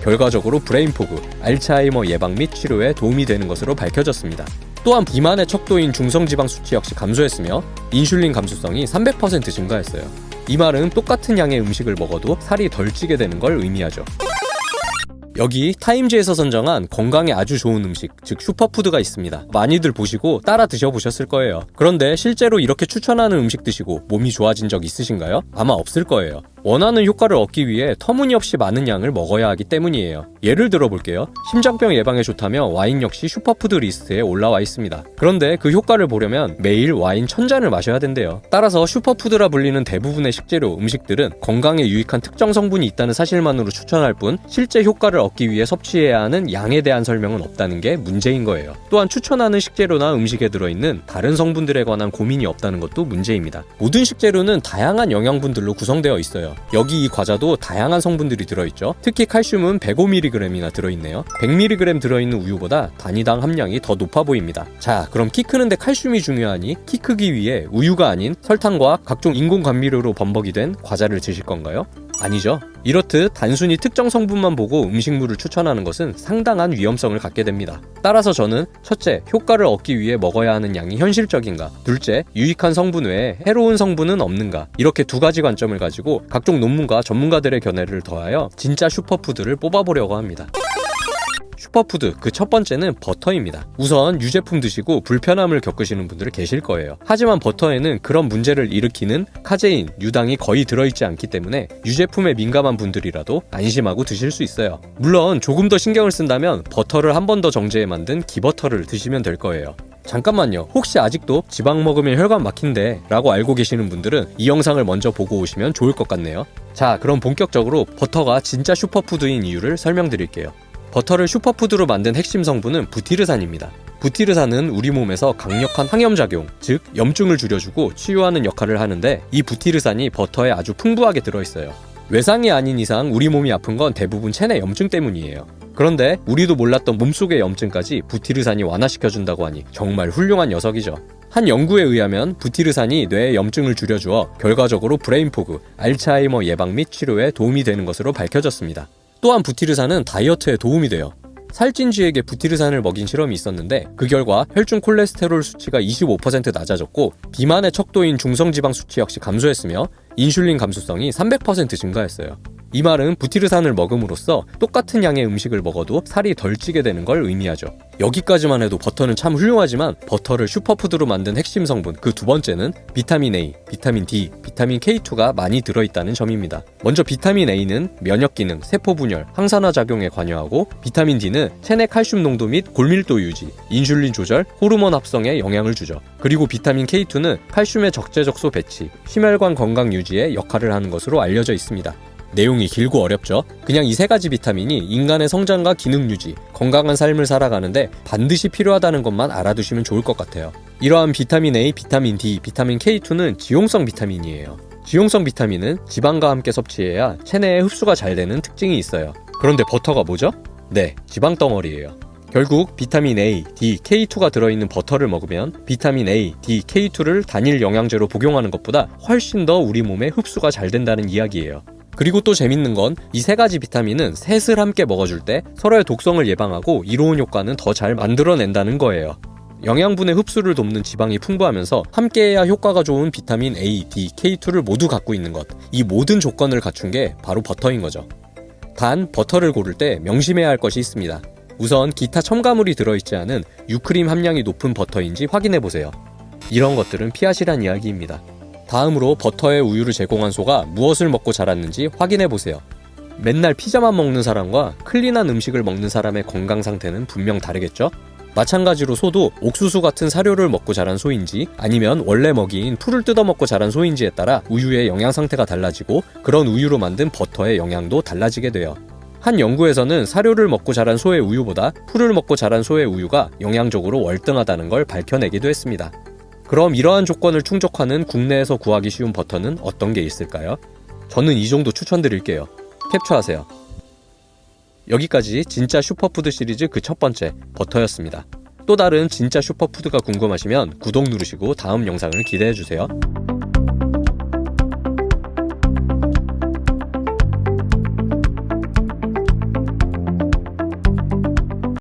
결과적으로 브레인포그, 알츠하이머 예방 및 치료에 도움이 되는 것으로 밝혀졌습니다. 또한 비만의 척도인 중성지방 수치 역시 감소했으며 인슐린 감수성이 300% 증가했어요. 이 말은 똑같은 양의 음식을 먹어도 살이 덜 찌게 되는 걸 의미하죠. 여기 타임즈에서 선정한 건강에 아주 좋은 음식, 즉 슈퍼푸드가 있습니다. 많이들 보시고 따라 드셔보셨을 거예요. 그런데 실제로 이렇게 추천하는 음식 드시고 몸이 좋아진 적 있으신가요? 아마 없을 거예요. 원하는 효과를 얻기 위해 터무니없이 많은 양을 먹어야 하기 때문이에요. 예를 들어볼게요. 심장병 예방에 좋다며 와인 역시 슈퍼푸드 리스트에 올라와 있습니다. 그런데 그 효과를 보려면 매일 와인 1000잔을 마셔야 된대요. 따라서 슈퍼푸드라 불리는 대부분의 식재료, 음식들은 건강에 유익한 특정 성분이 있다는 사실만으로 추천할 뿐 실제 효과를 얻기 위해 섭취해야 하는 양에 대한 설명은 없다는 게 문제인 거예요. 또한 추천하는 식재료나 음식에 들어있는 다른 성분들에 관한 고민이 없다는 것도 문제입니다. 모든 식재료는 다양한 영양분들로 구성되어 있어요. 여기 이 과자도 다양한 성분들이 들어있죠. 특히 칼슘은 105mg이나 들어있네요. 100mg 들어있는 우유보다 단위당 함량이 더 높아 보입니다. 자, 그럼 키 크는데 칼슘이 중요하니 키 크기 위해 우유가 아닌 설탕과 각종 인공 감미료로 범벅이 된 과자를 드실 건가요? 아니죠. 이렇듯 단순히 특정 성분만 보고 음식물을 추천하는 것은 상당한 위험성을 갖게 됩니다. 따라서 저는 첫째, 효과를 얻기 위해 먹어야 하는 양이 현실적인가? 둘째, 유익한 성분 외에 해로운 성분은 없는가? 이렇게 두 가지 관점을 가지고 각종 논문과 전문가들의 견해를 더하여 진짜 슈퍼푸드를 뽑아보려고 합니다. 슈퍼푸드 그 첫 번째는 버터입니다. 우선 유제품 드시고 불편함을 겪으시는 분들 계실 거예요. 하지만 버터에는 그런 문제를 일으키는 카제인, 유당이 거의 들어있지 않기 때문에 유제품에 민감한 분들이라도 안심하고 드실 수 있어요. 물론 조금 더 신경을 쓴다면 버터를 한 번 더 정제해 만든 기버터를 드시면 될 거예요. 잠깐만요. 혹시 아직도 지방 먹으면 혈관 막힌대 라고 알고 계시는 분들은 이 영상을 먼저 보고 오시면 좋을 것 같네요. 자, 그럼 본격적으로 버터가 진짜 슈퍼푸드인 이유를 설명드릴게요. 버터를 슈퍼푸드로 만든 핵심 성분은 부티르산입니다. 부티르산은 우리 몸에서 강력한 항염작용, 즉 염증을 줄여주고 치유하는 역할을 하는데 이 부티르산이 버터에 아주 풍부하게 들어있어요. 외상이 아닌 이상 우리 몸이 아픈 건 대부분 체내 염증 때문이에요. 그런데 우리도 몰랐던 몸속의 염증까지 부티르산이 완화시켜준다고 하니 정말 훌륭한 녀석이죠. 한 연구에 의하면 부티르산이 뇌의 염증을 줄여주어 결과적으로 브레인포그, 알츠하이머 예방 및 치료에 도움이 되는 것으로 밝혀졌습니다. 또한 부티르산은 다이어트에 도움이 돼요. 살찐 쥐에게 부티르산을 먹인 실험이 있었는데 그 결과 혈중 콜레스테롤 수치가 25% 낮아졌고 비만의 척도인 중성지방 수치 역시 감소했으며 인슐린 감수성이 300% 증가했어요. 이 말은 부티르산을 먹음으로써 똑같은 양의 음식을 먹어도 살이 덜 찌게 되는 걸 의미하죠. 여기까지만 해도 버터는 참 훌륭하지만 버터를 슈퍼푸드로 만든 핵심 성분 그 두 번째는 비타민 A, 비타민 D, 비타민 K2가 많이 들어있다는 점입니다. 먼저 비타민 A는 면역기능, 세포분열, 항산화 작용에 관여하고 비타민 D는 체내 칼슘 농도 및 골밀도 유지, 인슐린 조절, 호르몬 합성에 영향을 주죠. 그리고 비타민 K2는 칼슘의 적재적소 배치, 심혈관 건강 유지에 역할을 하는 것으로 알려져 있습니다. 내용이 길고 어렵죠? 그냥 이 세 가지 비타민이 인간의 성장과 기능 유지, 건강한 삶을 살아가는데 반드시 필요하다는 것만 알아두시면 좋을 것 같아요. 이러한 비타민 A, 비타민 D, 비타민 K2는 지용성 비타민이에요. 지용성 비타민은 지방과 함께 섭취해야 체내에 흡수가 잘 되는 특징이 있어요. 그런데 버터가 뭐죠? 네, 지방 덩어리예요. 결국 비타민 A, D, K2가 들어있는 버터를 먹으면 비타민 A, D, K2를 단일 영양제로 복용하는 것보다 훨씬 더 우리 몸에 흡수가 잘 된다는 이야기예요. 그리고 또 재밌는 건 이 세 가지 비타민은 셋을 함께 먹어줄 때 서로의 독성을 예방하고 이로운 효과는 더 잘 만들어낸다는 거예요. 영양분의 흡수를 돕는 지방이 풍부하면서 함께해야 효과가 좋은 비타민 A, D, K2를 모두 갖고 있는 것, 이 모든 조건을 갖춘 게 바로 버터인 거죠. 단, 버터를 고를 때 명심해야 할 것이 있습니다. 우선 기타 첨가물이 들어있지 않은 유크림 함량이 높은 버터인지 확인해보세요. 이런 것들은 피하시란 이야기입니다. 다음으로 버터에 우유를 제공한 소가 무엇을 먹고 자랐는지 확인해보세요. 맨날 피자만 먹는 사람과 클린한 음식을 먹는 사람의 건강 상태는 분명 다르겠죠? 마찬가지로 소도 옥수수 같은 사료를 먹고 자란 소인지 아니면 원래 먹이인 풀을 뜯어먹고 자란 소인지에 따라 우유의 영양 상태가 달라지고 그런 우유로 만든 버터의 영양도 달라지게 돼요. 한 연구에서는 사료를 먹고 자란 소의 우유보다 풀을 먹고 자란 소의 우유가 영양적으로 월등하다는 걸 밝혀내기도 했습니다. 그럼 이러한 조건을 충족하는 국내에서 구하기 쉬운 버터는 어떤 게 있을까요? 저는 이 정도 추천드릴게요. 캡처하세요. 여기까지 진짜 슈퍼푸드 시리즈 그 첫 번째 버터였습니다. 또 다른 진짜 슈퍼푸드가 궁금하시면 구독 누르시고 다음 영상을 기대해주세요.